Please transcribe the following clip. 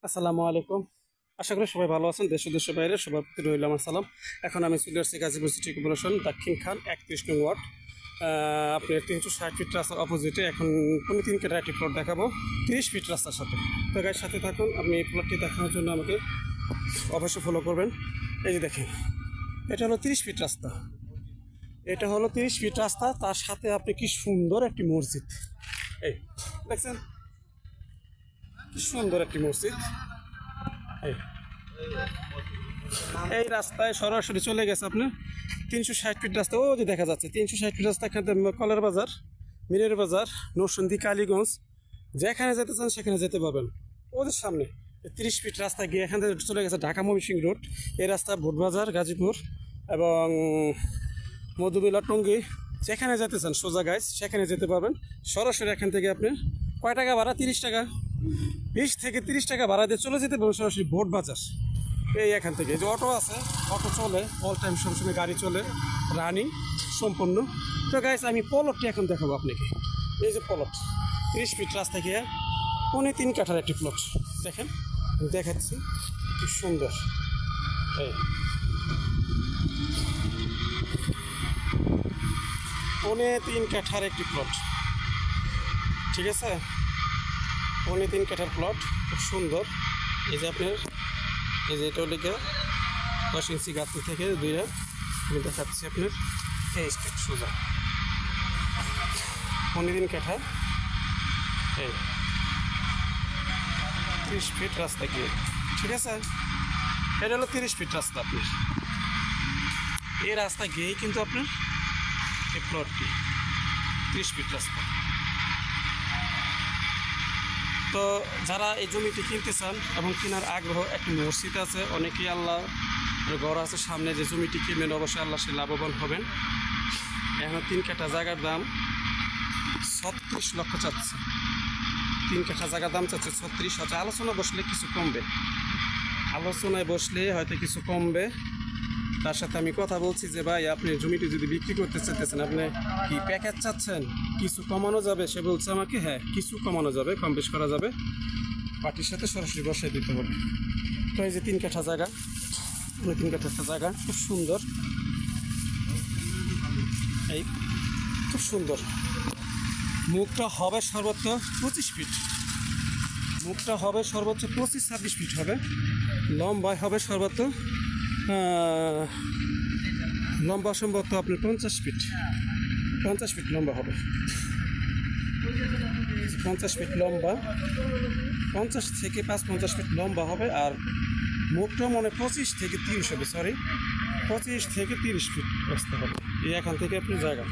আসসালামু আলাইকুম। আশা করি সবাই ভালো আছেন। দেশ ও দেশের বাইরে সবার প্রতি রইল আমার সালাম। এখন আমি চলে আসছি গাজীপুর সিটি কর্পোরেশন দক্ষিণ খান 31 নং ওয়ার্ড। আপনার 360 ফিট রাস্তার অপোজিটে এখন 3 কেটার একটি প্লট দেখাবো 30 ফিট রাস্তার সাথে। তো গাইর সাথে থাকুন। আপনি এই প্লটটি দেখানোর জন্য আমাকে অবশ্যই ফলো করবেন। এই যে দেখেন, এটা হলো 30 ফিট রাস্তা। এটা হলো 30 ফিট রাস্তা, তার সাথে আপনি কি সুন্দর একটি মসজিদ। এই দেখছেন, কি সুন্দর একটি মসজিদ। এই রাস্তায় সরাসরি চলে গেছে আপনার 360 ফিট রাস্তা। ও যে দেখা যাচ্ছে 360 ফিট রাস্তা। এখান থেকে কলার বাজার, মিরের বাজার, নরসিংদী, কালীগঞ্জ, যেখানে যেতে চান সেখানে যেতে পারবেন। ওদের সামনে 30 ফিট রাস্তা গিয়ে এখান থেকে চলে গেছে ঢাকা ময়মনসিংহ রোড। এই রাস্তা ভোটবাজার, গাজীপুর এবং মধুবিলা, টঙ্গী, যেখানে যেতে চান সোজা গাইজ সেখানে যেতে পারবেন। সরাসরি এখান থেকে আপনি কয় টাকা ভাড়া? 30 টাকা, 20 থেকে 30 টাকা ভাড়া দিয়ে চলে যেতে পারবেন সরাসরি ভোট বাজার। এই এখান থেকে যে অটো আছে, অটো চলে অল টাইম, সবসময় গাড়ি চলে, রানিং সম্পূর্ণ। তো গাইস, আমি প্লটটি এখন দেখাবো আপনাকে। এই যে প্লট 30 ফিট রাস্তা গিয়ে 3 কাঠার একটি প্লট দেখেন, দেখাচ্ছি কি সুন্দর। এই 3 কাঠার একটি প্লট, ঠিক আছে? 3 কাঠার প্লট, খুব সুন্দর। এই যে আপনার এই যে এটা লিখে 10 ইঞ্চি গাছ থেকে দুইটা আমি দেখাচ্ছি আপনার এই স্টেপ সোজা 3 কাঠা। এই 30 ফিট রাস্তা গিয়ে, ঠিক আছে? এটা হলো 30 ফিট রাস্তা আপনার। এই রাস্তা গিয়েই কিন্তু আপনার এই প্লটটি 30 ফিট রাস্তা। তো যারা এই জমিটি কিনতে চান এবং কেনার আগ্রহ, একটি মসজিদ আছে, অনেকেই আল্লাহ ঘর আছে সামনে, যে জমিটি কিনবেন অবশ্যই আল্লাহ সে লাভবান হবেন। এখন 3 কাঠা জায়গার দাম 36 লক্ষ চাচ্ছে। 3 কাঠা জায়গার দাম চাচ্ছে 36 হাজার। আলোচনা বসলে কিছু কমবে, আলোচনায় বসলে হয়তো কিছু কমবে। তার সাথে আমি কথা বলছি যে ভাই, আপনি জমিটি যদি বিক্রি করতে চাইতেছেন, আপনি কি প্যাকেজ চাচ্ছেন, কিছু কমানো যাবে? সে বলছে আমাকে হ্যাঁ, কিছু কমানো যাবে, কম বেশ করা যাবে, পার্টির সাথে সরাসরি বসাই দিতে হবে। তো এই যে 3 কাঠা জায়গা, 3 কাঠা একটা জায়গা, খুব সুন্দর। এই খুব সুন্দর। মুখটা হবে সর্বোচ্চ 25 ফিট, মুখটা হবে সর্বোচ্চ 25-26 ফিট হবে। লম্বায় হবে সর্বোচ্চ লম্বা সম্ভবত আপনার 50 ফিট, 50 ফিট লম্বা হবে। 50 ফিট লম্বা, 50 থেকে 50 ফিট লম্বা হবে। আর মুখটা মনে 25 থেকে 30 হবে, সরি 25 থেকে 30 ফিট রাস্তা হবে। এই এখান থেকে আপনি জায়গা